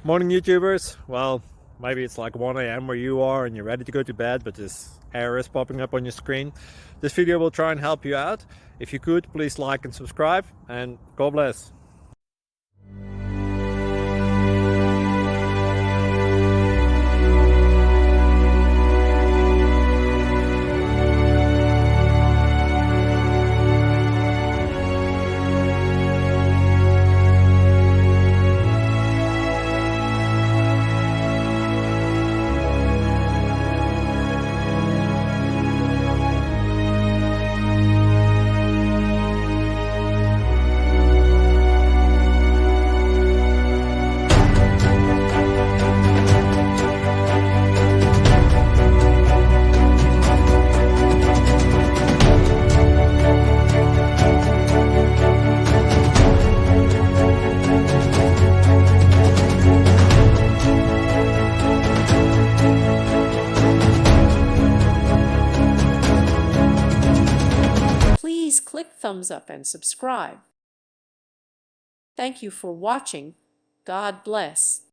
Morning YouTubers. Well, maybe it's like 1 a.m. where you are and you're ready to go to bed, but this error is popping up on your screen. This video will try and help you out. If you could, please like and subscribe, and God bless. Please click thumbs up and subscribe. Thank you for watching. God bless.